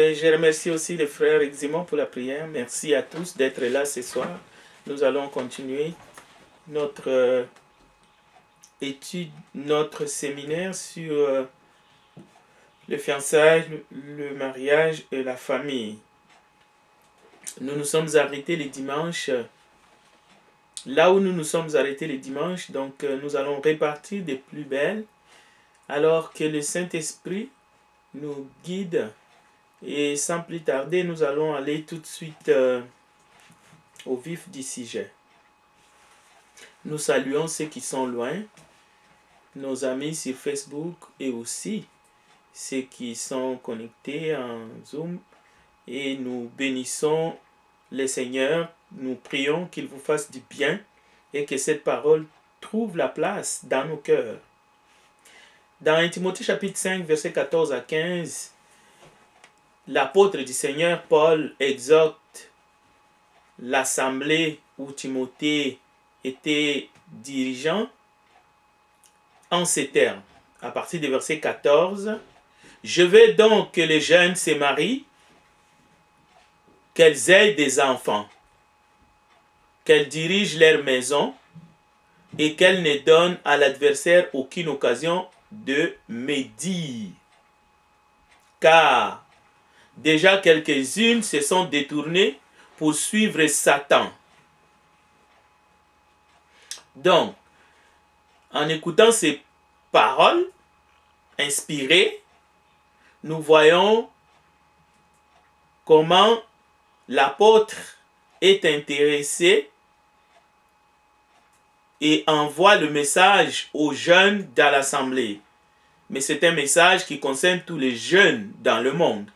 Et je remercie aussi les frères Eximon pour la prière. Merci à tous d'être là ce soir. Nous allons continuer notre étude, notre séminaire sur le fiançailles, le mariage et la famille. Nous nous sommes arrêtés les dimanches. Là où nous nous sommes arrêtés les dimanches, donc nous allons répartir des plus belles, alors que le Saint-Esprit nous guide. Et sans plus tarder, nous allons aller tout de suite au vif du sujet. Nous saluons ceux qui sont loin, nos amis sur Facebook et aussi ceux qui sont connectés en Zoom. Et nous bénissons le Seigneur, nous prions qu'il vous fasse du bien et que cette parole trouve la place dans nos cœurs. Dans 1 Timothée chapitre 5, versets 14 à 15, l'apôtre du Seigneur Paul exhorte l'assemblée où Timothée était dirigeant en ces termes. À partir du verset 14, « Je veux donc que les jeunes se marient, qu'elles aient des enfants, qu'elles dirigent leur maison et qu'elles ne donnent à l'adversaire aucune occasion de médire. Car déjà quelques-unes se sont détournées pour suivre Satan. » Donc, en écoutant ces paroles inspirées, nous voyons comment l'apôtre est intéressé et envoie le message aux jeunes dans l'assemblée. Mais c'est un message qui concerne tous les jeunes dans le monde.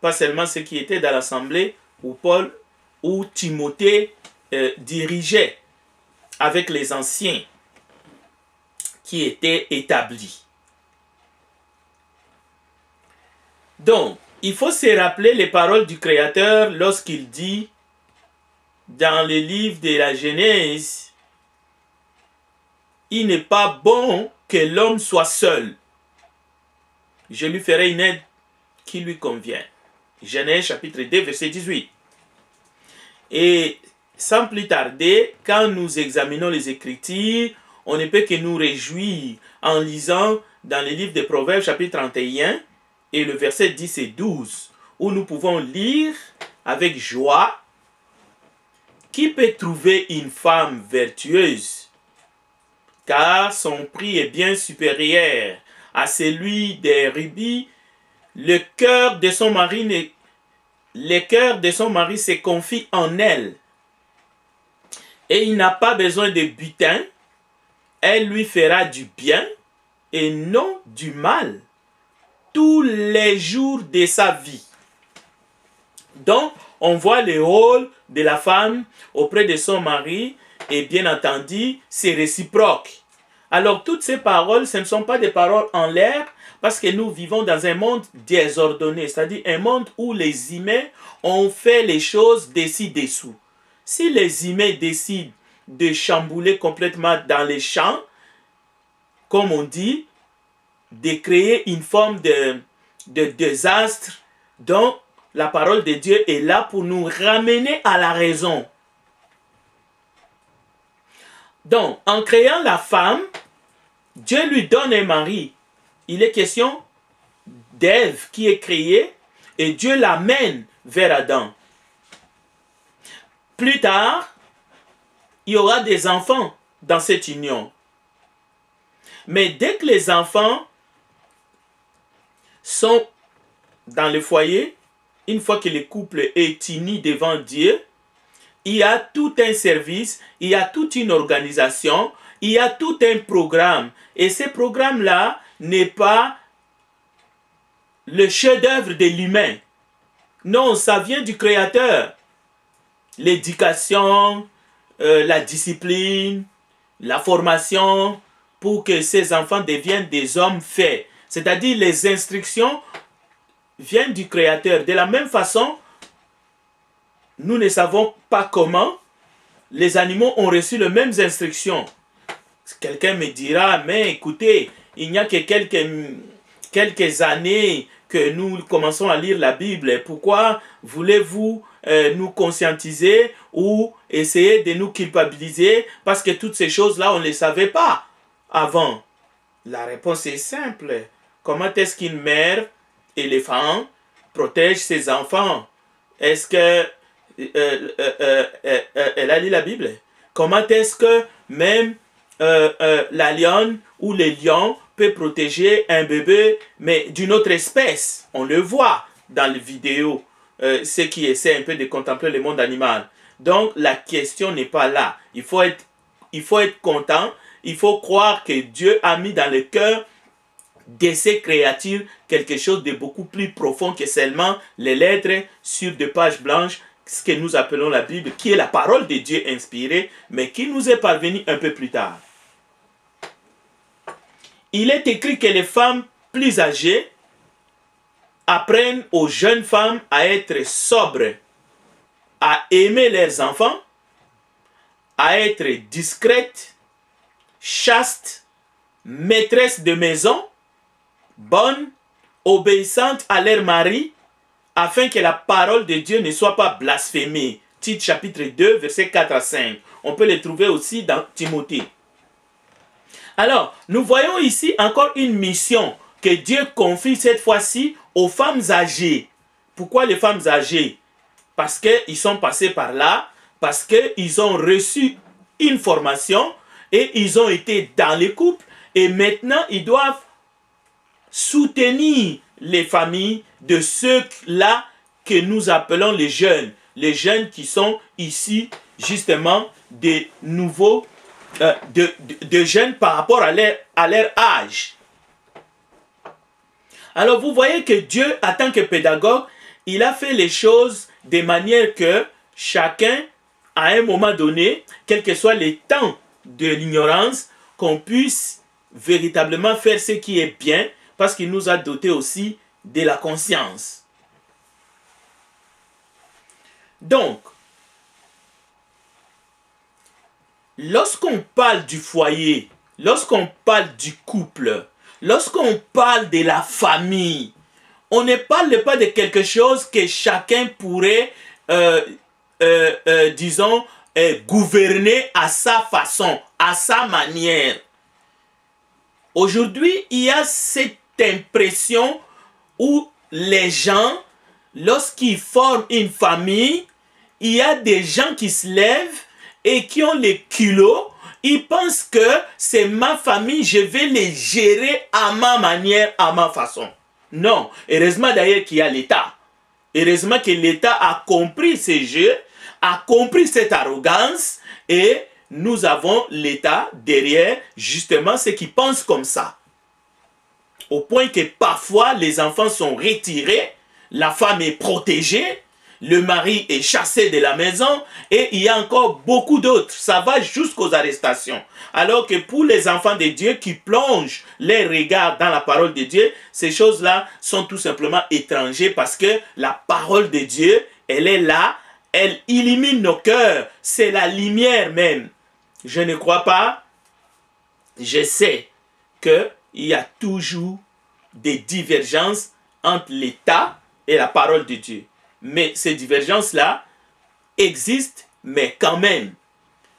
Pas seulement ceux qui étaient dans l'assemblée où Paul ou Timothée dirigeait avec les anciens qui étaient établis. Donc, il faut se rappeler les paroles du Créateur lorsqu'il dit dans le livre de la Genèse, « Il n'est pas bon que l'homme soit seul. Je lui ferai une aide qui lui convient. » Genèse chapitre 2, verset 18. Et sans plus tarder, quand nous examinons les Écritures, on ne peut que nous réjouir en lisant dans le livre des Proverbes chapitre 31 et le verset 10 et 12, où nous pouvons lire avec joie: « Qui peut trouver une femme vertueuse? Car son prix est bien supérieur à celui des rubis. Le cœur de son mari se confie en elle. Et il n'a pas besoin de butin. Elle lui fera du bien et non du mal tous les jours de sa vie. » Donc, on voit le rôle de la femme auprès de son mari et bien entendu, c'est réciproque. Alors, toutes ces paroles, ce ne sont pas des paroles en l'air parce que nous vivons dans un monde désordonné, c'est-à-dire un monde où les humains ont fait les choses dessus-dessous. Si les humains décident de chambouler complètement dans les champs, comme on dit, de créer une forme de désastre, donc la parole de Dieu est là pour nous ramener à la raison. Donc, en créant la femme, Dieu lui donne un mari. Il est question d'Ève qui est créée et Dieu l'amène vers Adam. Plus tard, il y aura des enfants dans cette union. Mais dès que les enfants sont dans le foyer, une fois que le couple est uni devant Dieu, il y a tout un service, il y a toute une organisation, il y a tout un programme. Et ce programme-là n'est pas le chef-d'œuvre de l'humain. Non, ça vient du Créateur. L'éducation, la discipline, la formation, pour que ces enfants deviennent des hommes faits. C'est-à-dire les instructions viennent du Créateur. De la même façon, nous ne savons pas comment les animaux ont reçu les mêmes instructions. Quelqu'un me dira, mais écoutez, il n'y a que quelques années que nous commençons à lire la Bible? Pourquoi voulez-vous nous conscientiser ou essayer de nous culpabiliser parce que toutes ces choses-là, on ne les savait pas avant? La réponse est simple. Comment est-ce qu'une mère éléphant protège ses enfants? Est-ce que elle a lu la Bible? Comment est-ce que même la lionne ou les lions peut protéger un bébé, mais d'une autre espèce? On le voit dans les vidéos, ceux qui essaient un peu de contempler le monde animal. Donc, la question n'est pas là. Il faut être content. Il faut croire que Dieu a mis dans le cœur de ces créatures quelque chose de beaucoup plus profond que seulement les lettres sur des pages blanches, ce que nous appelons la Bible, qui est la parole de Dieu inspirée, mais qui nous est parvenue un peu plus tard. Il est écrit que les femmes plus âgées apprennent aux jeunes femmes à être sobres, à aimer leurs enfants, à être discrètes, chastes, maîtresses de maison, bonnes, obéissantes à leur mari, afin que la parole de Dieu ne soit pas blasphémée. Tite chapitre 2, versets 4 à 5. On peut les trouver aussi dans Timothée. Alors, nous voyons ici encore une mission que Dieu confie cette fois-ci aux femmes âgées. Pourquoi les femmes âgées? Parce qu'ils sont passés par là, parce qu'ils ont reçu une formation et ils ont été dans les couples et maintenant ils doivent soutenir les familles de ceux-là que nous appelons les jeunes qui sont ici justement des nouveaux, de jeunes par rapport à leur âge. Alors vous voyez que Dieu, en tant que pédagogue, il a fait les choses de manière que chacun, à un moment donné, quel que soit les temps de l'ignorance, qu'on puisse véritablement faire ce qui est bien, parce qu'il nous a dotés aussi de la conscience. Donc, lorsqu'on parle du foyer, lorsqu'on parle du couple, lorsqu'on parle de la famille, on ne parle pas de quelque chose que chacun pourrait, disons, gouverner à sa façon, à sa manière. Aujourd'hui, il y a cette impression où les gens, lorsqu'ils forment une famille, il y a des gens qui se lèvent et qui ont les culots. Ils pensent que c'est ma famille, je vais les gérer à ma manière, à ma façon. Non, heureusement d'ailleurs qu'il y a l'État. Heureusement que l'État a compris ces jeux, a compris cette arrogance et nous avons l'État derrière justement ceux qui pensent comme ça. Au point que parfois les enfants sont retirés, la femme est protégée, le mari est chassé de la maison et il y a encore beaucoup d'autres. Ça va jusqu'aux arrestations. Alors que pour les enfants de Dieu qui plongent les regards dans la parole de Dieu, ces choses-là sont tout simplement étrangères parce que la parole de Dieu, elle est là, elle illumine nos cœurs. C'est la lumière même. Je ne crois pas, je sais qu'il y a toujours des divergences entre l'État et la parole de Dieu. Mais ces divergences-là existent, mais quand même,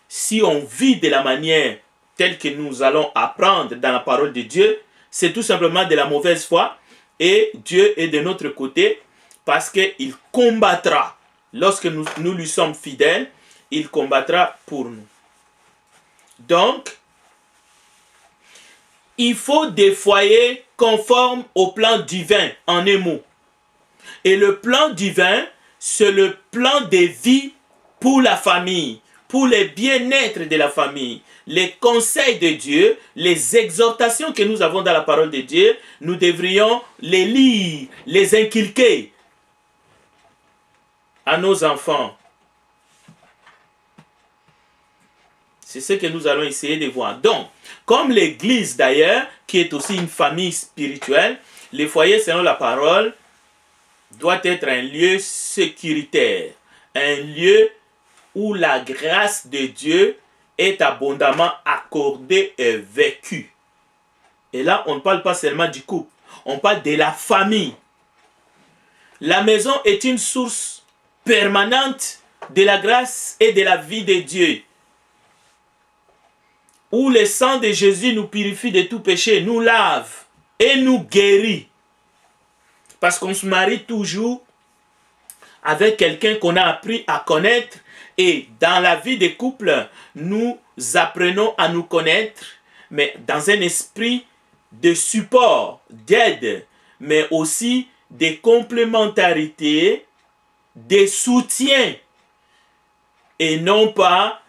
si on vit de la manière telle que nous allons apprendre dans la parole de Dieu, c'est tout simplement de la mauvaise foi et Dieu est de notre côté parce qu'il combattra. Lorsque nous lui sommes fidèles, il combattra pour nous. Donc, il faut des foyers conformes au plan divin, en un mot. Et le plan divin, c'est le plan de vie pour la famille, pour le bien-être de la famille. Les conseils de Dieu, les exhortations que nous avons dans la parole de Dieu, nous devrions les lire, les inculquer à nos enfants. C'est ce que nous allons essayer de voir. Donc, comme l'Église d'ailleurs, qui est aussi une famille spirituelle, les foyers selon la parole doit être un lieu sécuritaire, un lieu où la grâce de Dieu est abondamment accordée et vécue. Et là, on ne parle pas seulement du couple, on parle de la famille. La maison est une source permanente de la grâce et de la vie de Dieu, où le sang de Jésus nous purifie de tout péché, nous lave et nous guérit. Parce qu'on se marie toujours avec quelqu'un qu'on a appris à connaître, et dans la vie des couples, nous apprenons à nous connaître, mais dans un esprit de support, d'aide, mais aussi de complémentarité, de soutien, et non pas,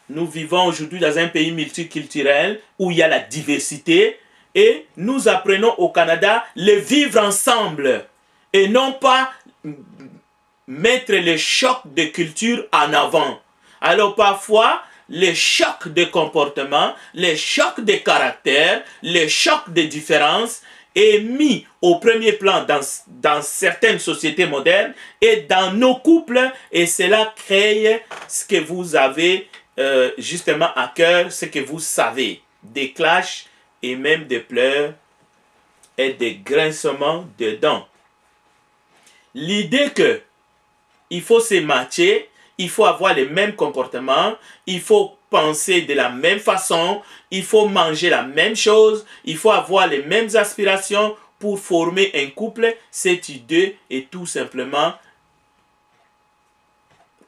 nous vivons aujourd'hui dans un pays multiculturel où il y a la diversité, et nous apprenons au Canada le vivre ensemble, et non pas mettre les chocs de culture en avant. Alors parfois, les chocs de comportement, les chocs de caractère, les chocs de différence est mis au premier plan dans certaines sociétés modernes et dans nos couples, et cela crée ce que vous avez justement à cœur, ce que vous savez, des clashs et même des pleurs et des grincements de dents. L'idée que il faut se matcher, il faut avoir les mêmes comportements, il faut penser de la même façon, il faut manger la même chose, il faut avoir les mêmes aspirations pour former un couple. Cette idée est tout simplement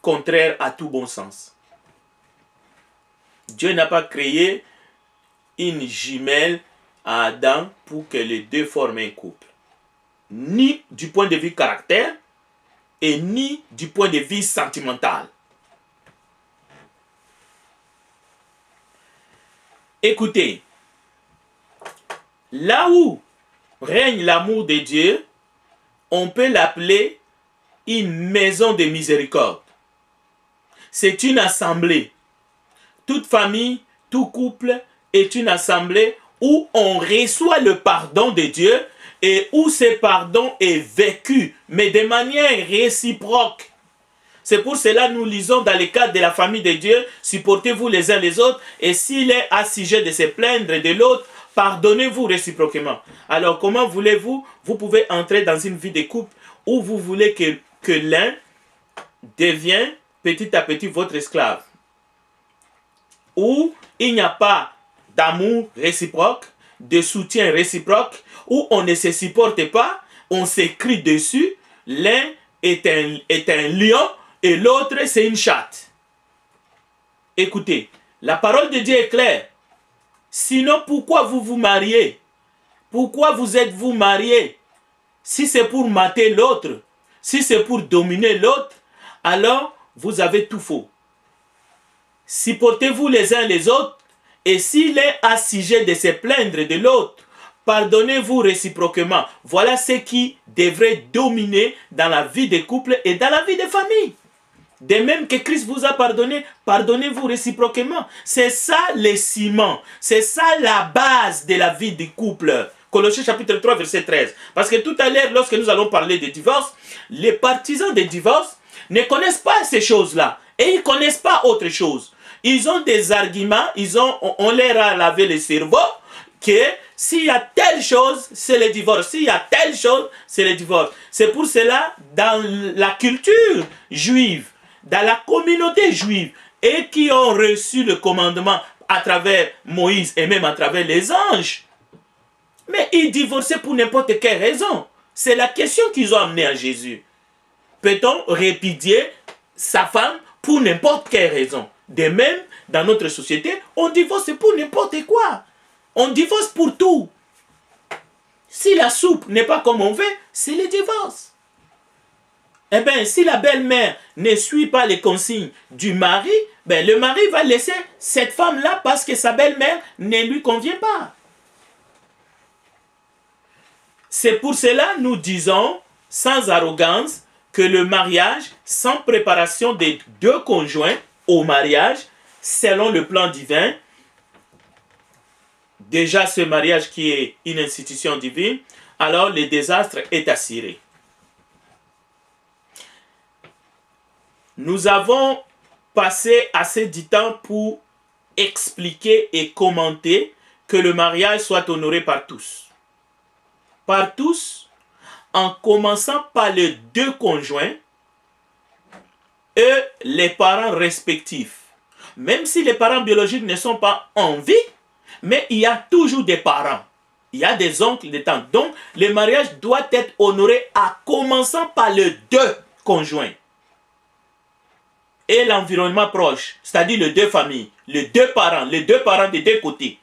contraire à tout bon sens. Dieu n'a pas créé une jumelle à Adam pour que les deux forment un couple. Ni du point de vue caractère, et ni du point de vue sentimental. Écoutez, là où règne l'amour de Dieu, on peut l'appeler une maison de miséricorde. C'est une assemblée. Toute famille, tout couple est une assemblée où on reçoit le pardon de Dieu et où ce pardon est vécu, mais de manière réciproque. C'est pour cela que nous lisons dans le cadre de la famille de Dieu, supportez-vous les uns les autres, et s'il est à sujet de se plaindre de l'autre, pardonnez-vous réciproquement. Alors comment voulez-vous, vous pouvez entrer dans une vie de couple où vous voulez que l'un devienne petit à petit votre esclave, où il n'y a pas d'amour réciproque, de soutien réciproque, où on ne se supporte pas, on s'écrit dessus, l'un est un lion et l'autre c'est une chatte. Écoutez, la parole de Dieu est claire. Sinon, pourquoi vous vous mariez? Pourquoi vous êtes-vous mariés? Si c'est pour mater l'autre, si c'est pour dominer l'autre, alors vous avez tout faux. Supportez-vous les uns les autres, et s'il est à sujet de se plaindre de l'autre, pardonnez-vous réciproquement. Voilà ce qui devrait dominer dans la vie des couples et dans la vie des familles. De même que Christ vous a pardonné, pardonnez-vous réciproquement. C'est ça le ciment, c'est ça la base de la vie du couple. Colossiens chapitre 3, verset 13. Parce que tout à l'heure, lorsque nous allons parler de divorce, les partisans des divorces ne connaissent pas ces choses-là. Et ils ne connaissent pas autre chose. Ils ont des arguments, on leur a lavé le cerveau, que s'il y a telle chose, c'est le divorce. S'il y a telle chose, c'est le divorce. C'est pour cela, dans la culture juive, dans la communauté juive, et qui ont reçu le commandement à travers Moïse et même à travers les anges, mais ils divorçaient pour n'importe quelle raison. C'est la question qu'ils ont amenée à Jésus. Peut-on répudier sa femme pour n'importe quelle raison? De même, dans notre société, on divorce pour n'importe quoi. On divorce pour tout. Si la soupe n'est pas comme on veut, c'est le divorce. Eh bien, si la belle-mère ne suit pas les consignes du mari, ben, le mari va laisser cette femme-là parce que sa belle-mère ne lui convient pas. C'est pour cela que nous disons, sans arrogance, que le mariage, sans préparation des deux conjoints au mariage, selon le plan divin, déjà ce mariage qui est une institution divine, alors le désastre est assuré. Nous avons passé assez de temps pour expliquer et commenter que le mariage soit honoré par tous. Par tous, en commençant par les deux conjoints et les parents respectifs. Même si les parents biologiques ne sont pas en vie, mais il y a toujours des parents. Il y a des oncles, des tantes. Donc, le mariage doit être honoré en commençant par les deux conjoints. Et l'environnement proche, c'est-à-dire les deux familles, les deux parents des deux côtés.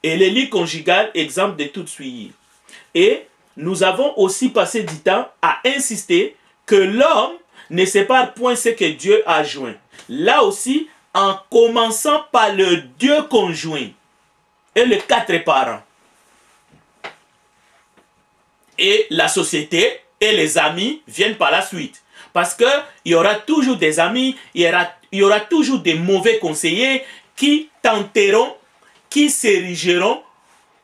Et les lits conjugal, exemple de tout suivi. Et nous avons aussi passé du temps à insister que l'homme ne sépare point ce que Dieu a joint. Là aussi, en commençant par le Dieu conjoint et les quatre parents. Et la société et les amis viennent par la suite. Parce qu'il y aura toujours des amis, il y aura toujours des mauvais conseillers qui tenteront, qui s'érigeront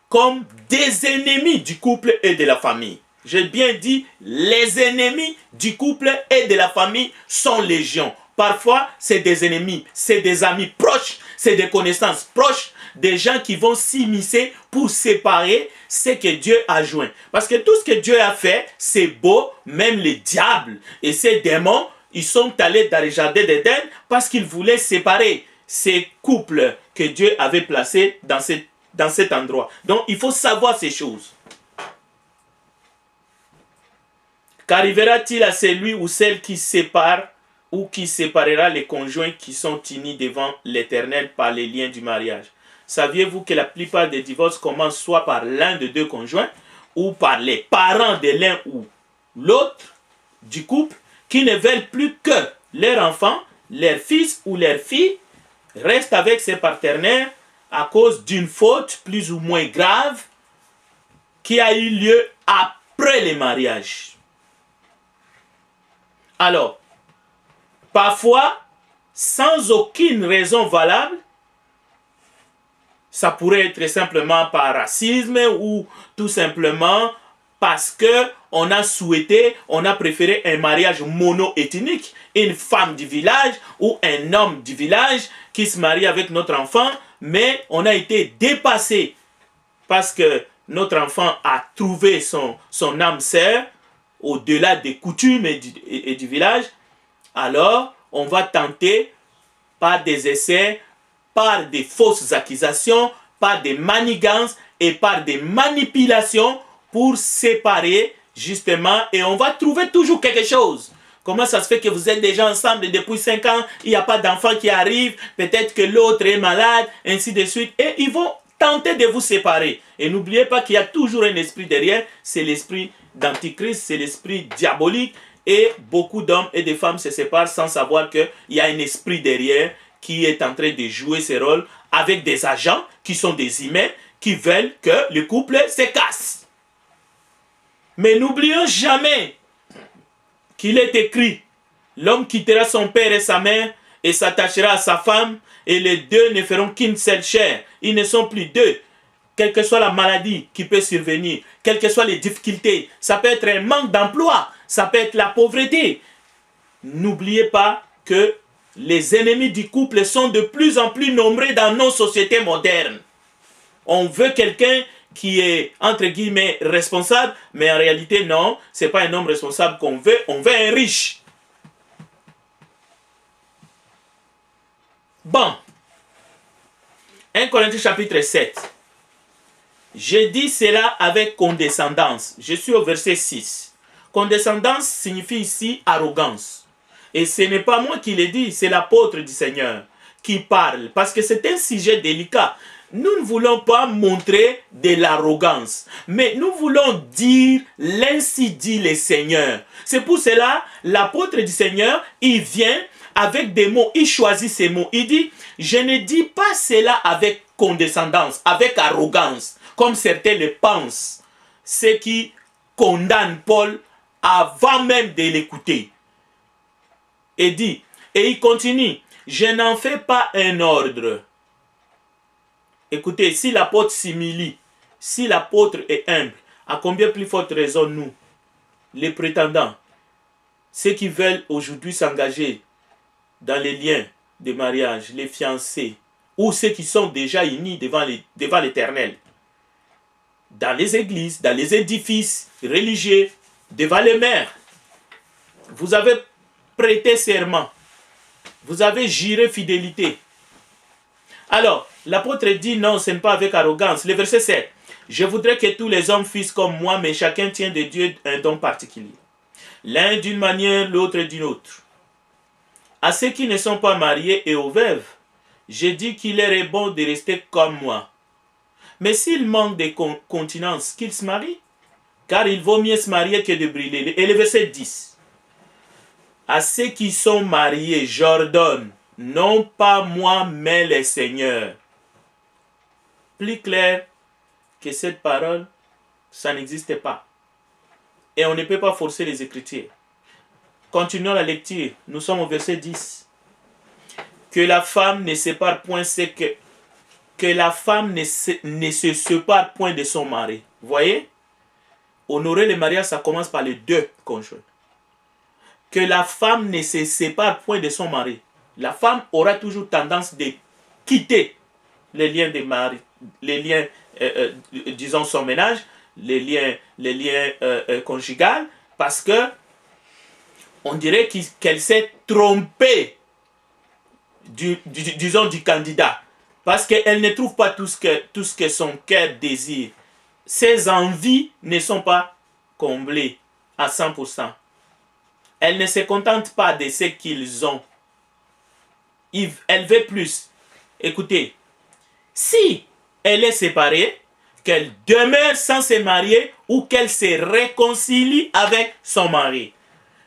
comme des ennemis du couple et de la famille. J'ai bien dit, les ennemis du couple et de la famille sont légion. Parfois, c'est des ennemis, c'est des amis proches, c'est des connaissances proches, des gens qui vont s'immiscer pour séparer ce que Dieu a joint. Parce que tout ce que Dieu a fait, c'est beau, même les diables et ces démons, ils sont allés dans le jardin d'Éden parce qu'ils voulaient séparer ces couples que Dieu avait placés dans cet endroit. Donc, il faut savoir ces choses. Qu'arrivera-t-il à celui ou celle qui sépare ou qui séparera les conjoints qui sont unis devant l'Éternel par les liens du mariage? Saviez-vous que la plupart des divorces commencent soit par l'un des deux conjoints ou par les parents de l'un ou l'autre du couple qui ne veulent plus que leur enfant, leur fils ou leur fille reste avec ses partenaires à cause d'une faute plus ou moins grave qui a eu lieu après le mariage. Alors, parfois, sans aucune raison valable, ça pourrait être simplement par racisme ou tout simplement parce que on a préféré un mariage mono-ethnique, une femme du village ou un homme du village qui se marie avec notre enfant, mais on a été dépassé parce que notre enfant a trouvé son âme sœur au-delà des coutumes et du village. Alors, on va tenter par des essais, par des fausses accusations, par des manigances et par des manipulations pour séparer justement, et on va trouver toujours quelque chose. Comment ça se fait que vous êtes déjà ensemble depuis 5 ans, il n'y a pas d'enfant qui arrive, peut-être que l'autre est malade, ainsi de suite, et ils vont tenter de vous séparer. Et n'oubliez pas qu'il y a toujours un esprit derrière, c'est l'esprit d'Antichrist, c'est l'esprit diabolique, et beaucoup d'hommes et de femmes se séparent sans savoir qu'il y a un esprit derrière qui est en train de jouer ce rôle avec des agents qui sont des humains qui veulent que le couple se casse. Mais n'oublions jamais qu'il est écrit, l'homme quittera son père et sa mère et s'attachera à sa femme et les deux ne feront qu'une seule chair. Ils ne sont plus deux. Quelle que soit la maladie qui peut survenir, quelles que soient les difficultés, ça peut être un manque d'emploi, ça peut être la pauvreté. N'oubliez pas que les ennemis du couple sont de plus en plus nombreux dans nos sociétés modernes. On veut quelqu'un qui est, entre guillemets, responsable, mais en réalité, non, ce n'est pas un homme responsable qu'on veut, on veut un riche. Bon. 1 Corinthiens chapitre 7. J'ai dit cela avec condescendance. Je suis au verset 6. Condescendance signifie ici arrogance. Et ce n'est pas moi qui l'ai dit, c'est l'apôtre du Seigneur qui parle. Parce que c'est un sujet délicat. Nous ne voulons pas montrer de l'arrogance, mais nous voulons dire l'ainsi dit le Seigneur. C'est pour cela, l'apôtre du Seigneur, il vient avec des mots, il choisit ces mots. Il dit, je ne dis pas cela avec condescendance, avec arrogance, comme certains le pensent. Ce qui condamne Paul avant même de l'écouter. Et dit, et il continue, je n'en fais pas un ordre. Écoutez, si l'apôtre s'humilie, si l'apôtre est humble, à combien plus forte raison nous, les prétendants, ceux qui veulent aujourd'hui s'engager dans les liens de mariage, les fiancés, ou ceux qui sont déjà unis devant l'Éternel. dans les églises, dans les édifices religieux, devant les maires. Vous avez prêté serment. Vous avez juré fidélité. Alors, l'apôtre dit non, ce n'est pas avec arrogance. Le verset 7. Je voudrais que tous les hommes fussent comme moi, mais chacun tient de Dieu un don particulier. L'un d'une manière, l'autre d'une autre. À ceux qui ne sont pas mariés et aux veuves, je dis qu'il leur est bon de rester comme moi. Mais s'ils manquent de continence, qu'ils se marient, car il vaut mieux se marier que de brûler. Et le verset 10. À ceux qui sont mariés, j'ordonne, non pas moi, mais le Seigneur. Plus clair que cette parole, ça n'existe pas. Et on ne peut pas forcer les Écritures. Continuons la lecture. Nous sommes au verset 10. Que la femme ne sépare point, c'est que la femme ne se sépare point de son mari. Vous voyez? Honorer le mariage, ça commence par les deux conjoints. Que la femme ne se sépare point de son mari. La femme aura toujours tendance de quitter les liens de mari, les liens, disons son ménage, les liens conjugaux, parce que on dirait qu'elle s'est trompée disons du candidat, parce qu'elle ne trouve pas tout ce que son cœur désire. Ses envies ne sont pas comblées à 100%. Elle ne se contente pas de ce qu'ils ont. Elle veut plus. Écoutez, si elle est séparée, qu'elle demeure sans se marier ou qu'elle se réconcilie avec son mari.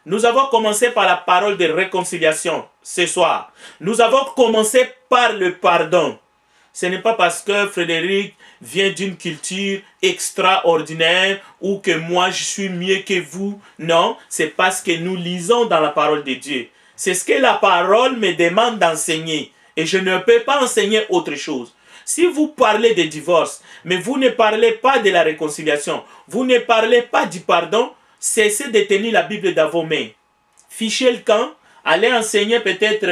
Nous avons commencé par la parole de réconciliation ce soir. Nous avons commencé par le pardon. Ce n'est pas parce que Frédéric vient d'une culture extraordinaire ou que moi je suis mieux que vous. Non, c'est parce que nous lisons dans la parole de Dieu. C'est ce que la parole me demande d'enseigner. Et je ne peux pas enseigner autre chose. Si vous parlez de divorce, mais vous ne parlez pas de la réconciliation, vous ne parlez pas du pardon, cessez de tenir la Bible dans vos mains. Fichez le camp, allez enseigner peut-être,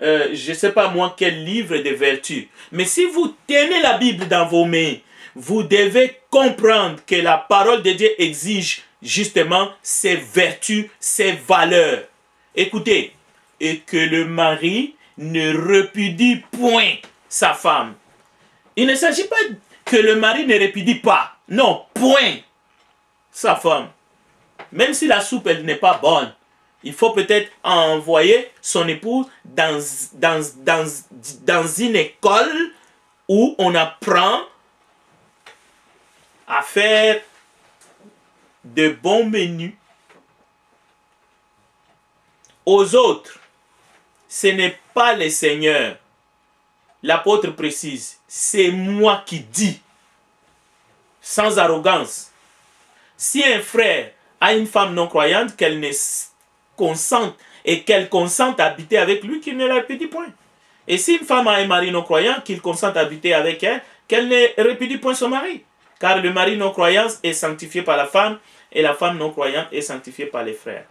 je ne sais pas moi, quel livre de vertu. Mais si vous tenez la Bible dans vos mains, vous devez comprendre que la parole de Dieu exige justement ces vertus, ces valeurs. Écoutez, et que le mari ne répudie point sa femme. Il ne s'agit pas que le mari ne répudie pas. Non, point sa femme. Même si la soupe elle n'est pas bonne, il faut peut-être envoyer son épouse dans une école où on apprend à faire de bons menus. Aux autres, ce n'est pas le Seigneur. L'apôtre précise, c'est moi qui dis, sans arrogance. Si un frère a une femme non croyante, qu'elle ne consente et qu'elle consente à habiter avec lui, qu'il ne la répudie point. Et si une femme a un mari non croyant, qu'il consente à habiter avec elle, qu'elle ne répudie point son mari. Car le mari non croyant est sanctifié par la femme et la femme non croyante est sanctifiée par les frères.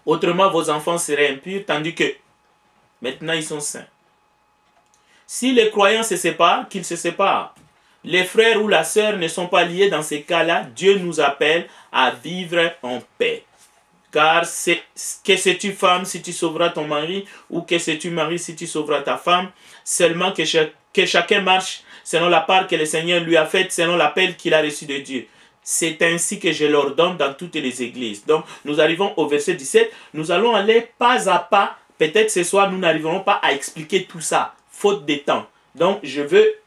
Autrement, vos enfants seraient impurs, tandis que maintenant ils sont saints. Si les croyants se séparent, qu'ils se séparent. Les frères ou la sœur ne sont pas liés dans ces cas-là. Dieu nous appelle à vivre en paix. Car que sais-tu femme si tu sauveras ton mari, ou que sais-tu mari si tu sauveras ta femme, seulement que chacun marche selon la part que le Seigneur lui a faite, selon l'appel qu'il a reçu de Dieu. C'est ainsi que je l'ordonne dans toutes les églises. Donc, nous arrivons au verset 17. Nous allons aller pas à pas. Peut-être ce soir, nous n'arriverons pas à expliquer tout ça, faute de temps. Donc,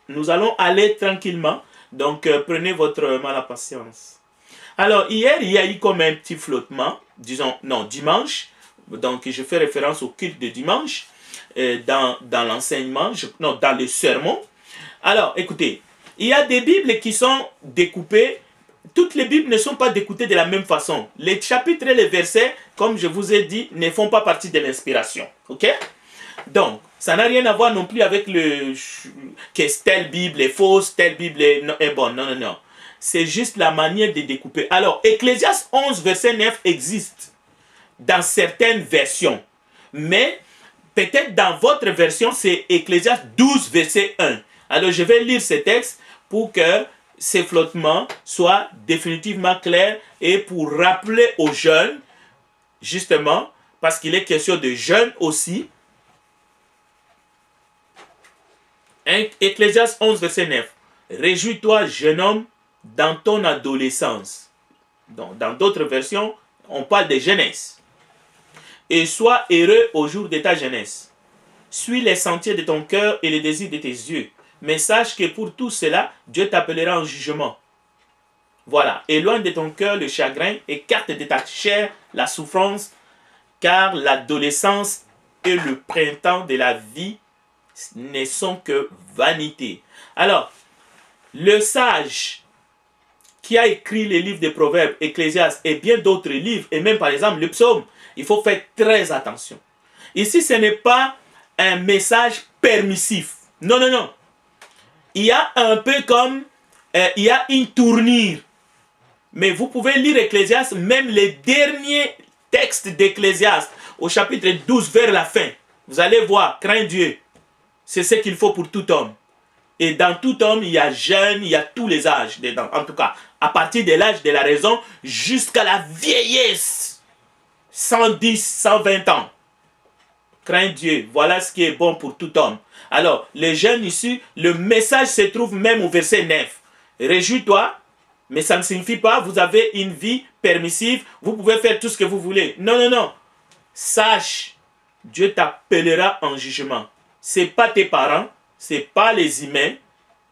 nous allons aller tranquillement. Donc, prenez votre mal à patience. Alors, hier, il y a eu comme un petit flottement, dimanche. Donc, je fais référence au culte de dimanche, dans l'enseignement, dans le sermon. Alors, écoutez, il y a des Bibles qui sont découpées. Toutes les Bibles ne sont pas découpées de la même façon. Les chapitres et les versets, comme je vous ai dit, ne font pas partie de l'inspiration. Ok? Donc, ça n'a rien à voir non plus avec que telle Bible est fausse, telle Bible est bonne. Non, non, non. C'est juste la manière de découper. Alors, Ecclésiaste 11, verset 9 existe dans certaines versions. Mais, peut-être dans votre version, c'est Ecclésiaste 12, verset 1. Alors, je vais lire ce texte pour que ces flottements soient définitivement clairs et pour rappeler aux jeunes, justement, parce qu'il est question de jeunes aussi. Ecclésiaste 11, verset 9. Réjouis-toi, jeune homme, dans ton adolescence. Donc, dans d'autres versions, on parle de jeunesse. Et sois heureux au jour de ta jeunesse. Suis les sentiers de ton cœur et les désirs de tes yeux. Mais sache que pour tout cela, Dieu t'appellera en jugement. Voilà, éloigne de ton cœur le chagrin, écarte de ta chair la souffrance, car l'adolescence et le printemps de la vie ne sont que vanité. Alors, le sage qui a écrit les livres des Proverbes, Ecclésiaste et bien d'autres livres, et même par exemple le psaume, il faut faire très attention. Ici, ce n'est pas un message permissif. Non, non, non. Il y a un peu comme, il y a une tournure. Mais vous pouvez lire Ecclésiaste, même les derniers textes d'Ecclésiaste, au chapitre 12 vers la fin. Vous allez voir, crains Dieu. C'est ce qu'il faut pour tout homme. Et dans tout homme, il y a jeune, il y a tous les âges dedans. En tout cas, à partir de l'âge de la raison jusqu'à la vieillesse. 110, 120 ans. Crains Dieu. Voilà ce qui est bon pour tout homme. Alors, les jeunes ici, le message se trouve même au verset 9. Réjouis-toi, mais ça ne signifie pas vous avez une vie permissive, vous pouvez faire tout ce que vous voulez. Non, non, non. Sache, Dieu t'appellera en jugement. Ce n'est pas tes parents, ce n'est pas les humains,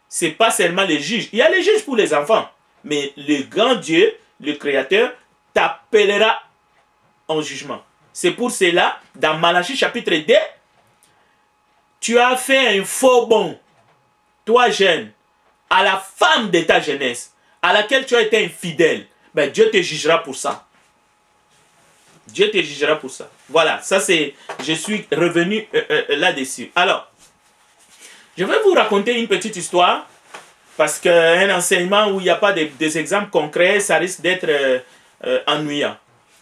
ce n'est pas seulement les juges. Il y a les juges pour les enfants, mais le grand Dieu, le Créateur, t'appellera en jugement. C'est pour cela, dans Malachie chapitre 2, tu as fait un faux bond, toi jeune, à la femme de ta jeunesse, à laquelle tu as été infidèle. Ben, Dieu te jugera pour ça. Dieu te jugera pour ça. Voilà, ça c'est, je suis revenu là-dessus. Alors, je vais vous raconter une petite histoire, parce qu'un enseignement où il n'y a pas des exemples concrets, ça risque d'être ennuyant.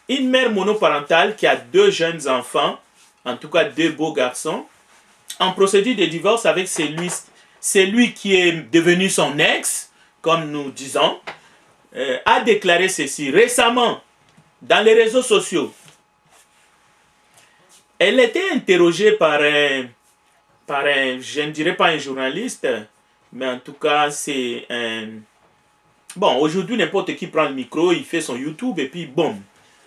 Une mère monoparentale qui a 2 jeunes enfants, en tout cas 2 beaux garçons, en procédure de divorce avec celui qui est devenu son ex, comme nous disons, a déclaré ceci récemment dans les réseaux sociaux. Elle était interrogée par un, je ne dirais pas un journaliste, mais en tout cas c'est un... Bon, aujourd'hui n'importe qui prend le micro, il fait son YouTube et puis boum.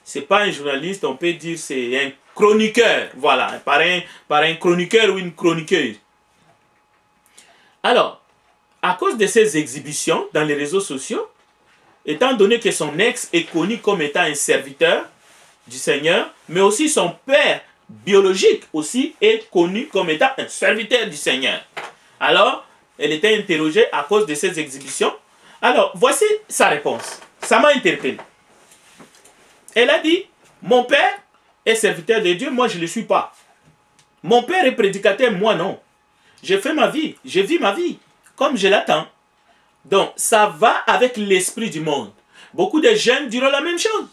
C'est pas un journaliste, on peut dire c'est un chroniqueur, voilà, par un chroniqueur ou une chroniqueuse. Alors, à cause de ces exhibitions dans les réseaux sociaux, étant donné que son ex est connu comme étant un serviteur du Seigneur, mais aussi son père biologique aussi est connu comme étant un serviteur du Seigneur. Alors, elle était interrogée à cause de ces exhibitions. Alors, voici sa réponse. Ça m'a interpellé. Elle a dit, mon père est serviteur de Dieu, moi je ne le suis pas. Mon père est prédicateur, moi non. Je fais ma vie, je vis ma vie, comme je l'attends. Donc, ça va avec l'esprit du monde. Beaucoup de jeunes diront la même chose.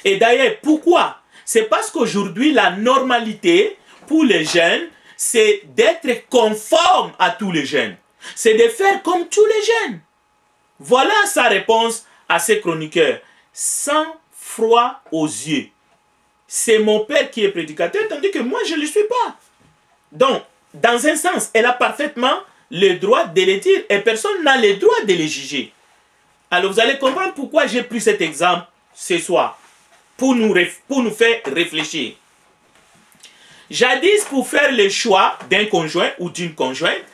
Et d'ailleurs, pourquoi? C'est parce qu'aujourd'hui, la normalité pour les jeunes, c'est d'être conforme à tous les jeunes. C'est de faire comme tous les jeunes. Voilà sa réponse à ces chroniqueurs. Sans froid aux yeux. C'est mon père qui est prédicateur, tandis que moi, je ne le suis pas. Donc, dans un sens, elle a parfaitement le droit de le dire et personne n'a le droit de les juger. Alors, vous allez comprendre pourquoi j'ai pris cet exemple ce soir, pour nous faire réfléchir. Jadis, pour faire le choix d'un conjoint ou d'une conjointe,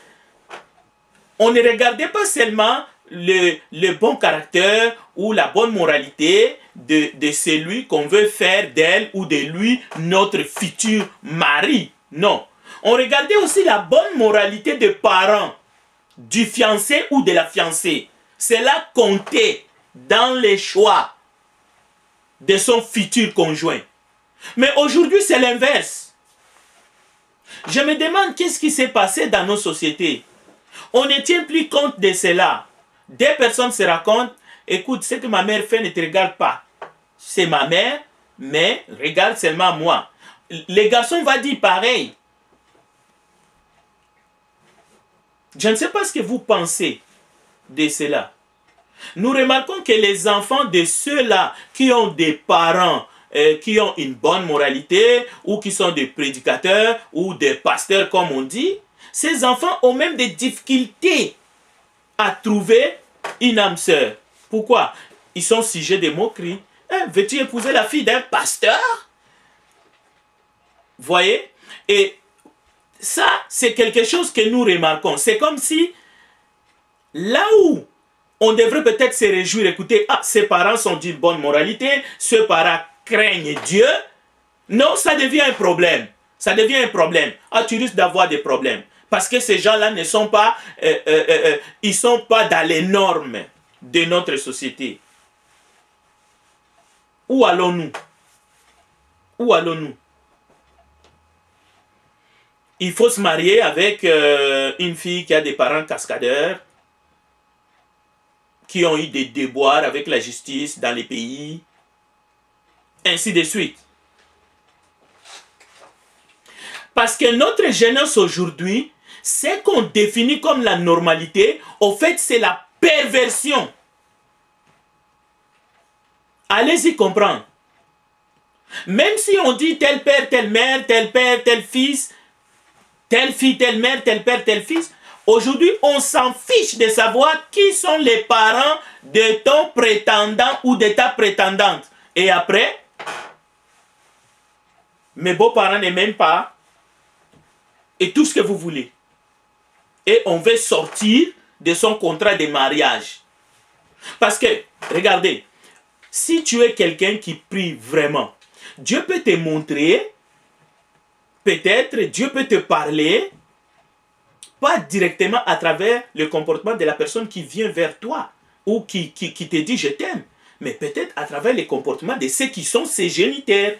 on ne regardait pas seulement le bon caractère ou la bonne moralité de celui qu'on veut faire d'elle ou de lui notre futur mari. Non. On regardait aussi la bonne moralité des parents, du fiancé ou de la fiancée. Cela comptait dans les choix de son futur conjoint. Mais aujourd'hui, c'est l'inverse. Je me demande qu'est-ce qui s'est passé dans nos sociétés. On ne tient plus compte de cela. Des personnes se racontent, écoute, ce que ma mère fait ne te regarde pas. C'est ma mère, mais regarde seulement moi. Les garçons vont dire pareil. Je ne sais pas ce que vous pensez, de cela. Nous remarquons que les enfants de ceux-là qui ont des parents qui ont une bonne moralité, ou qui sont des prédicateurs, ou des pasteurs comme on dit, ces enfants ont même des difficultés à trouver une âme sœur. Pourquoi? Ils sont sujets de moqueries. Hein, veux-tu épouser la fille d'un pasteur? Voyez? Et ça, c'est quelque chose que nous remarquons. C'est comme si, là où on devrait peut-être se réjouir, écoutez, ses parents sont d'une bonne moralité, ses parents craignent Dieu. Non, ça devient un problème. Ça devient un problème. Tu risques d'avoir des problèmes. Parce que ces gens-là ne sont pas, ils sont pas dans les normes de notre société. Où allons-nous? Où allons-nous? Il faut se marier avec une fille qui a des parents cascadeurs, qui ont eu des déboires avec la justice dans les pays, ainsi de suite. Parce que notre jeunesse aujourd'hui, ce qu'on définit comme la normalité, au fait, c'est la perversion. Allez-y comprendre. Même si on dit tel père, telle mère, tel père, tel fils, telle fille, telle mère, tel père, tel fils, aujourd'hui, on s'en fiche de savoir qui sont les parents de ton prétendant ou de ta prétendante. Et après, mes beaux-parents ne m'aiment pas. Et tout ce que vous voulez. Et on veut sortir de son contrat de mariage. Parce que, regardez, si tu es quelqu'un qui prie vraiment, Dieu peut te montrer, peut-être Dieu peut te parler, pas directement à travers le comportement de la personne qui vient vers toi, ou qui te dit je t'aime, mais peut-être à travers le comportement de ceux qui sont ses géniteurs.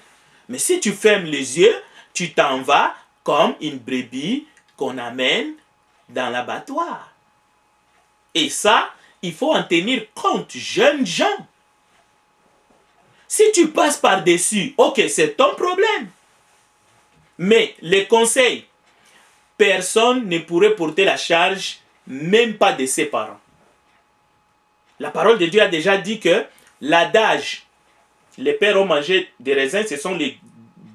Mais si tu fermes les yeux, tu t'en vas comme une brebis qu'on amène dans l'abattoir. Et ça, il faut en tenir compte, jeunes gens. Si tu passes par-dessus, ok, c'est ton problème. Mais les conseils, personne ne pourrait porter la charge, même pas de ses parents. La parole de Dieu a déjà dit que l'adage, les pères ont mangé des raisins, ce sont les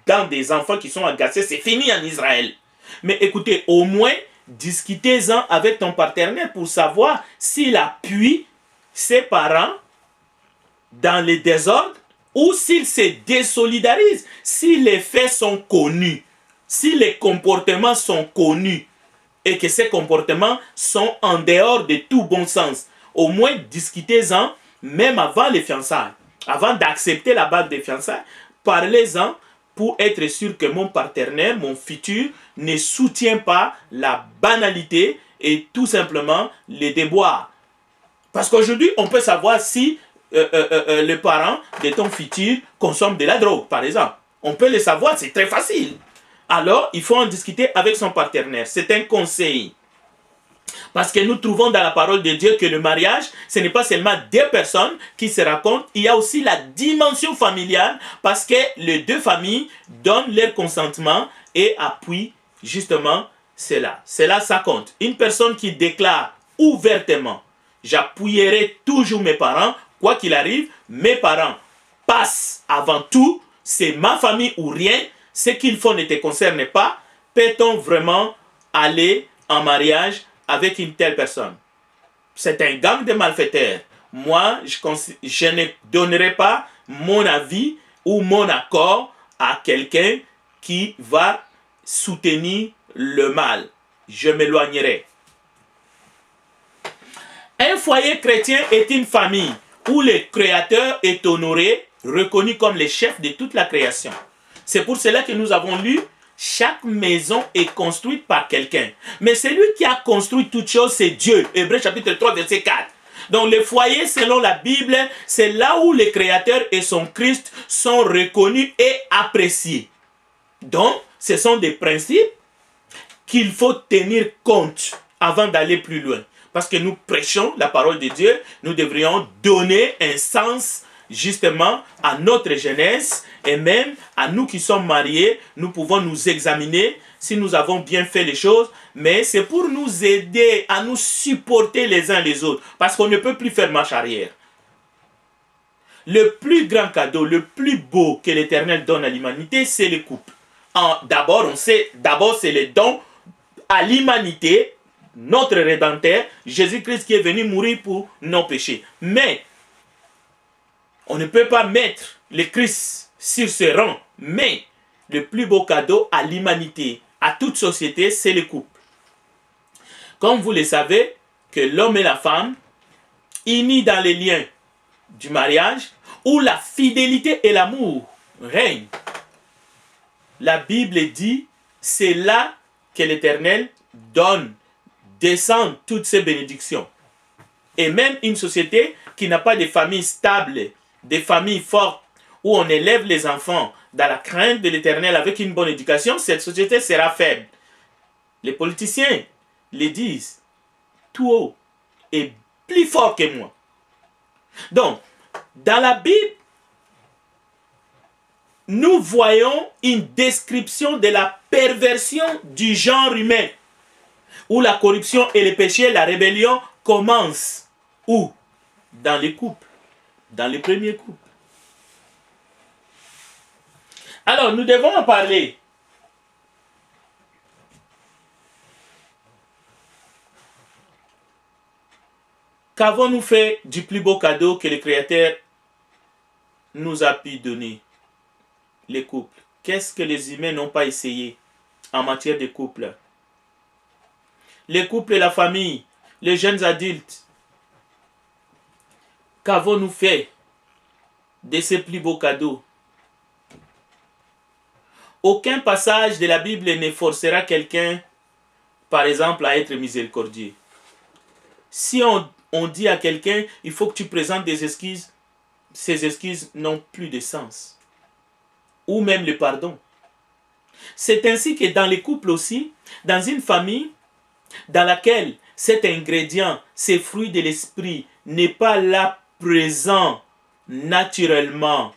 dents des enfants qui sont agacés, c'est fini en Israël. Mais écoutez, au moins, discutez-en avec ton partenaire pour savoir s'il appuie ses parents dans les désordres ou s'il se désolidarise, si les faits sont connus, si les comportements sont connus et que ces comportements sont en dehors de tout bon sens. Au moins, discutez-en même avant les fiançailles. Avant d'accepter la bague des fiançailles, parlez-en pour être sûr que mon partenaire, mon futur, ne soutient pas la banalité et tout simplement les déboires. Parce qu'aujourd'hui, on peut savoir si les parents de ton futur consomment de la drogue, par exemple. On peut le savoir, c'est très facile. Alors, il faut en discuter avec son partenaire. C'est un conseil. Parce que nous trouvons dans la parole de Dieu que le mariage, ce n'est pas seulement deux personnes qui se racontent, il y a aussi la dimension familiale parce que les deux familles donnent leur consentement et appuient justement cela. Cela, ça compte. Une personne qui déclare ouvertement, j'appuierai toujours mes parents, quoi qu'il arrive, mes parents passent avant tout, c'est ma famille ou rien, ce qu'ils font ne te concerne pas, peut-on vraiment aller en mariage avec une telle personne? C'est un gang de malfaiteurs. Moi, je ne donnerai pas mon avis ou mon accord à quelqu'un qui va soutenir le mal. Je m'éloignerai. Un foyer chrétien est une famille où le Créateur est honoré, reconnu comme le chef de toute la création. C'est pour cela que nous avons lu chaque maison est construite par quelqu'un. Mais celui qui a construit toute chose, c'est Dieu. Hébreux chapitre 3, verset 4. Donc le foyer, selon la Bible, c'est là où le Créateur et son Christ sont reconnus et appréciés. Donc, ce sont des principes qu'il faut tenir compte avant d'aller plus loin. Parce que nous prêchons la parole de Dieu, nous devrions donner un sens justement à notre jeunesse et même à nous qui sommes mariés, nous pouvons nous examiner si nous avons bien fait les choses, mais c'est pour nous aider à nous supporter les uns les autres, parce qu'on ne peut plus faire marche arrière. Le plus grand cadeau, le plus beau que l'Éternel donne à l'humanité, c'est le couple. D'abord, on sait, c'est le don à l'humanité, notre Rédempteur, Jésus-Christ qui est venu mourir pour nos péchés. Mais, on ne peut pas mettre le Christ sur ce rang, mais le plus beau cadeau à l'humanité, à toute société, c'est le couple. Comme vous le savez, que l'homme et la femme, unis dans les liens du mariage, où la fidélité et l'amour règnent, la Bible dit, c'est là que l'Éternel descend toutes ces bénédictions. Et même une société qui n'a pas de famille stable, des familles fortes, où on élève les enfants dans la crainte de l'Éternel avec une bonne éducation, cette société sera faible. Les politiciens le disent tout haut et plus fort que moi. Donc, dans la Bible, nous voyons une description de la perversion du genre humain, où la corruption et le péché, la rébellion commencent. Où? Dans les couples, dans les premiers couples. Alors, nous devons en parler. Qu'avons-nous fait du plus beau cadeau que le Créateur nous a pu donner? Les couples. Qu'est-ce que les humains n'ont pas essayé en matière de couple? Les couples et la famille, les jeunes adultes. Qu'avons-nous fait de ces plus beaux cadeaux? Aucun passage de la Bible ne forcera quelqu'un, par exemple, à être miséricordieux. Si on dit à quelqu'un, il faut que tu présentes des excuses, ces excuses n'ont plus de sens. Ou même le pardon. C'est ainsi que dans les couples aussi, dans une famille dans laquelle cet ingrédient, ces fruits de l'esprit, n'est pas là présent naturellement,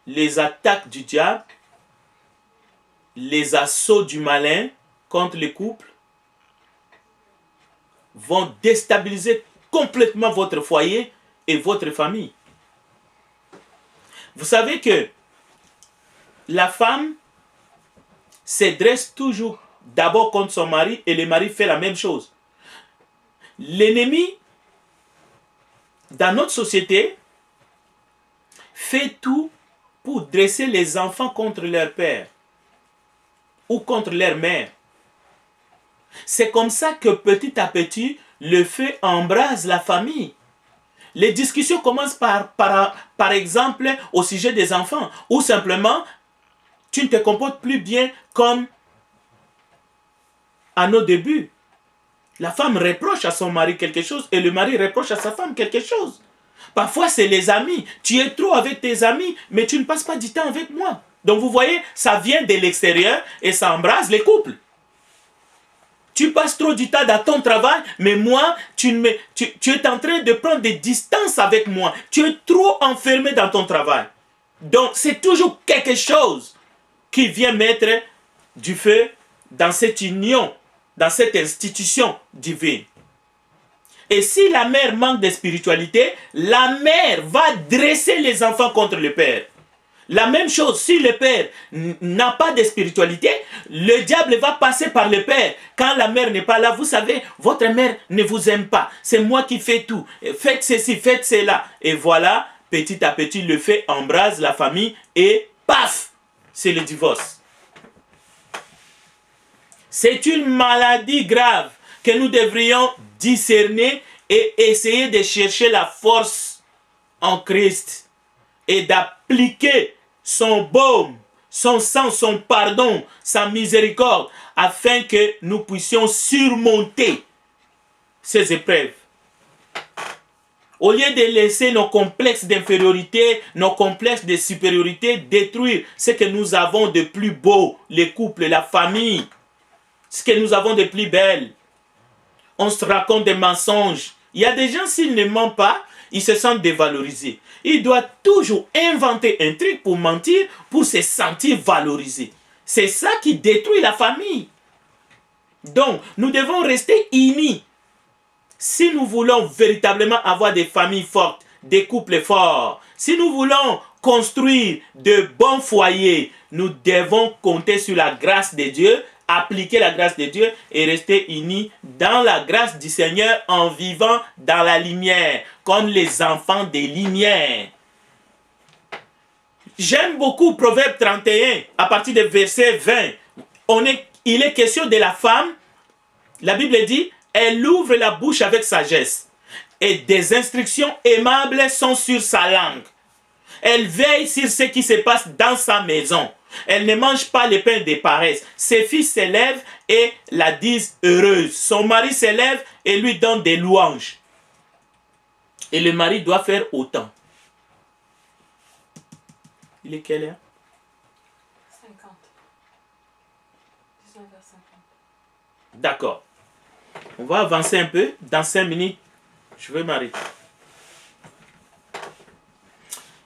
les attaques du diable, les assauts du malin contre les couples vont déstabiliser complètement votre foyer et votre famille. Vous savez que la femme se dresse toujours d'abord contre son mari et le mari fait la même chose. L'ennemi, dans notre société, fait tout pour dresser les enfants contre leur père ou contre leur mère. C'est comme ça que petit à petit, le feu embrase la famille. Les discussions commencent par exemple au sujet des enfants, ou simplement tu ne te comportes plus bien comme à nos débuts. La femme reproche à son mari quelque chose et le mari reproche à sa femme quelque chose. Parfois c'est les amis. Tu es trop avec tes amis, mais tu ne passes pas du temps avec moi. Donc vous voyez, ça vient de l'extérieur et ça embrase les couples. Tu passes trop du temps dans ton travail, mais moi, tu es en train de prendre des distances avec moi. Tu es trop enfermé dans ton travail. Donc, c'est toujours quelque chose qui vient mettre du feu dans cette union, dans cette institution divine. Et si la mère manque de spiritualité, la mère va dresser les enfants contre le père. La même chose, si le père n'a pas de spiritualité, le diable va passer par le père. Quand la mère n'est pas là, vous savez, votre mère ne vous aime pas. C'est moi qui fais tout. Faites ceci, faites cela. Et voilà, petit à petit, le feu embrase la famille et paf, c'est le divorce. C'est une maladie grave que nous devrions discerner et essayer de chercher la force en Christ et d'appliquer son baume, son sang, son pardon, sa miséricorde, afin que nous puissions surmonter ces épreuves. Au lieu de laisser nos complexes d'infériorité, nos complexes de supériorité détruire ce que nous avons de plus beau, les couples, la famille, ce que nous avons de plus belle. On se raconte des mensonges. Il y a des gens, s'ils ne mentent pas, il se sent dévalorisé. Il doit toujours inventer un truc pour mentir, pour se sentir valorisé. C'est ça qui détruit la famille. Donc, nous devons rester unis. Si nous voulons véritablement avoir des familles fortes, des couples forts, si nous voulons construire de bons foyers, nous devons compter sur la grâce de Dieu, appliquer la grâce de Dieu et rester unis dans la grâce du Seigneur en vivant dans la lumière, comme les enfants des lumières. J'aime beaucoup Proverbe 31, à partir du verset 20. Il est question de la femme. La Bible dit, elle ouvre la bouche avec sagesse et des instructions aimables sont sur sa langue. Elle veille sur ce qui se passe dans sa maison. Elle ne mange pas le pain de paresse. Ses fils s'élèvent et la disent heureuse. Son mari s'élève et lui donne des louanges. Et le mari doit faire autant. Il est quelle heure? 50. 19h50. D'accord. On va avancer un peu. Dans 5 minutes, je vais m'arrêter.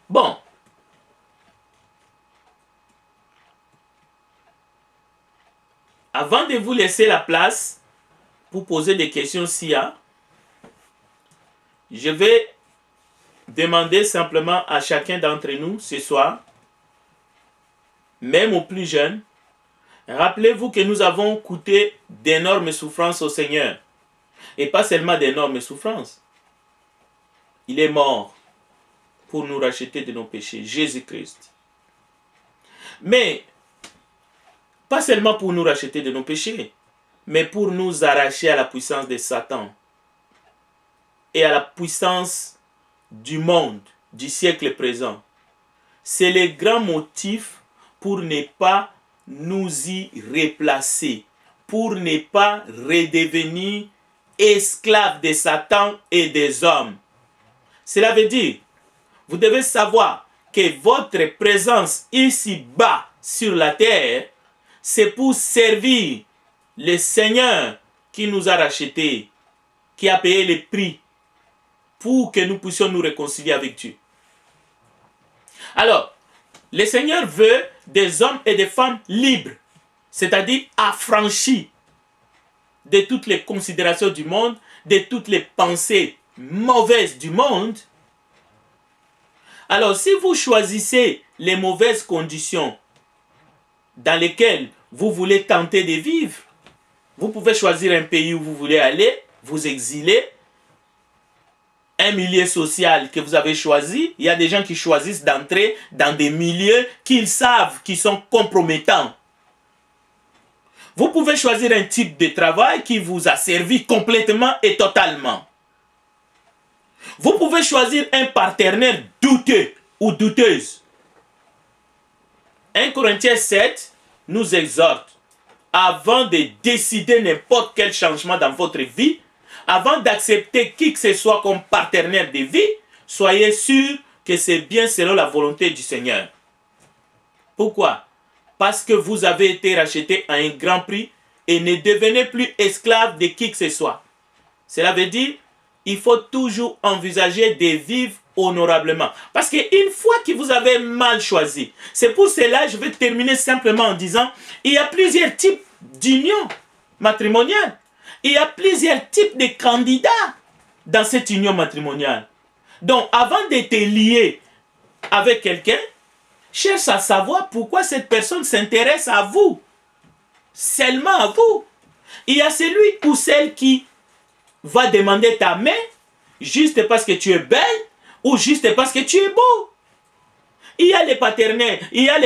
Bon. Avant de vous laisser la place pour poser des questions s'il y a, je vais demander simplement à chacun d'entre nous ce soir, même aux plus jeunes, rappelez-vous que nous avons coûté d'énormes souffrances au Seigneur. Et pas seulement d'énormes souffrances. Il est mort pour nous racheter de nos péchés, Jésus-Christ. Mais, pas seulement pour nous racheter de nos péchés, mais pour nous arracher à la puissance de Satan et à la puissance du monde, du siècle présent. C'est le grand motif pour ne pas nous y replacer, pour ne pas redevenir esclaves de Satan et des hommes. Cela veut dire, vous devez savoir que votre présence ici-bas sur la terre, c'est pour servir le Seigneur qui nous a rachetés, qui a payé le prix pour que nous puissions nous réconcilier avec Dieu. Alors, le Seigneur veut des hommes et des femmes libres, c'est-à-dire affranchis de toutes les considérations du monde, de toutes les pensées mauvaises du monde. Alors, si vous choisissez les mauvaises conditions dans lesquelles vous voulez tenter de vivre, vous pouvez choisir un pays où vous voulez aller, vous exiler, un milieu social que vous avez choisi. Il y a des gens qui choisissent d'entrer dans des milieux qu'ils savent qui sont compromettants. Vous pouvez choisir un type de travail qui vous a servi complètement et totalement. Vous pouvez choisir un partenaire douteux ou douteuse. 1 Corinthiens 7 nous exhorte, avant de décider n'importe quel changement dans votre vie, avant d'accepter qui que ce soit comme partenaire de vie, soyez sûr que c'est bien selon la volonté du Seigneur. Pourquoi? Parce que vous avez été racheté à un grand prix et ne devenez plus esclave de qui que ce soit. Cela veut dire, il faut toujours envisager de vivre honorablement. Parce qu'une fois que vous avez mal choisi, c'est pour cela, je vais terminer simplement en disant, il y a plusieurs types d'unions matrimoniales. Il y a plusieurs types de candidats dans cette union matrimoniale. Donc, avant d'être lié avec quelqu'un, cherche à savoir pourquoi cette personne s'intéresse à vous. Seulement à vous. Il y a celui ou celle qui va demander ta main juste parce que tu es belle ou juste parce que tu es beau. Il y a les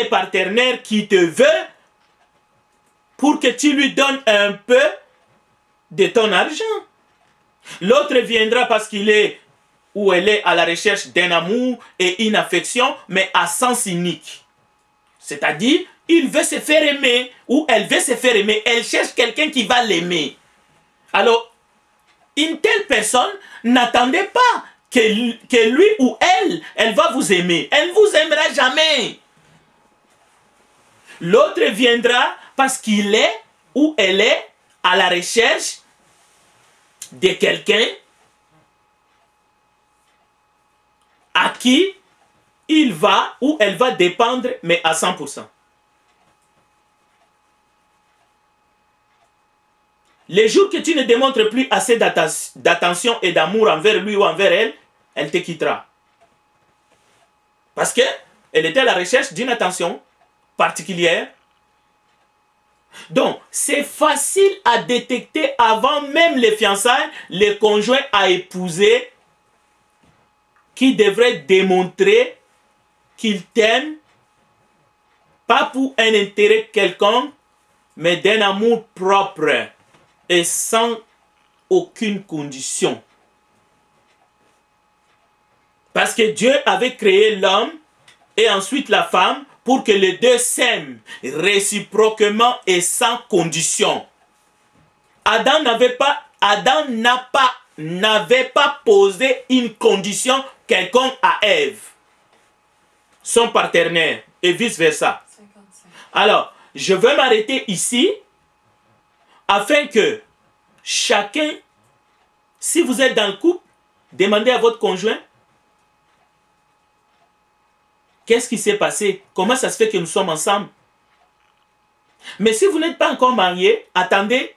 partenaires qui te veulent pour que tu lui donnes un peu de ton argent. L'autre viendra parce qu'il est ou elle est à la recherche d'un amour et une affection, mais à sens unique. C'est-à-dire, il veut se faire aimer ou elle veut se faire aimer. Elle cherche quelqu'un qui va l'aimer. Alors, une telle personne, n'attendez pas que lui ou elle va vous aimer. Elle ne vous aimera jamais. L'autre viendra parce qu'il est ou elle est à la recherche de quelqu'un à qui il va ou elle va dépendre, mais à 100%. Les jours que tu ne démontres plus assez d'attention et d'amour envers lui ou envers elle, elle te quittera. Parce qu'elle était à la recherche d'une attention particulière. Donc, c'est facile à détecter avant même les fiançailles, les conjoints à épouser qui devraient démontrer qu'ils t'aiment, pas pour un intérêt quelconque, mais d'un amour propre et sans aucune condition. Parce que Dieu avait créé l'homme et ensuite la femme pour que les deux s'aiment réciproquement et sans condition. Adam n'avait pas posé une condition quelconque à Ève, son partenaire, et vice-versa. 55. Alors, je vais m'arrêter ici afin que chacun, si vous êtes dans le couple, demandez à votre conjoint qu'est-ce qui s'est passé, comment ça se fait que nous sommes ensemble. Mais si vous n'êtes pas encore marié, attendez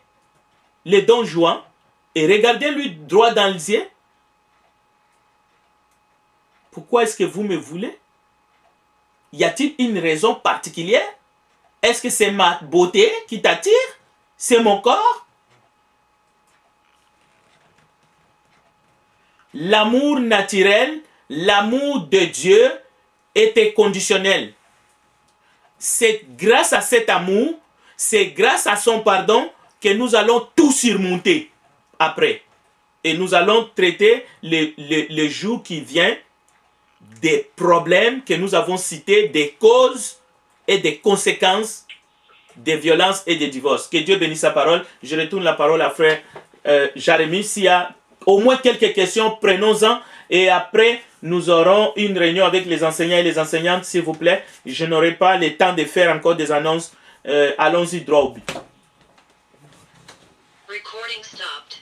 les Don Juan et regardez-lui droit dans les yeux. Pourquoi est-ce que vous me voulez? Y a-t-il une raison particulière? Est-ce que c'est ma beauté qui t'attire? C'est mon corps? L'amour naturel, l'amour de Dieu était conditionnel. C'est grâce à cet amour, c'est grâce à son pardon que nous allons tout surmonter après. Et nous allons traiter le jour qui vient des problèmes que nous avons cités, des causes et des conséquences des violences et des divorces. Que Dieu bénisse sa parole. Je retourne la parole à frère Jérémie. S'il y a au moins quelques questions, prenons-en. Et après, nous aurons une réunion avec les enseignants et les enseignantes, s'il vous plaît. Je n'aurai pas le temps de faire encore des annonces. Allons-y droit au but. Recording stopped.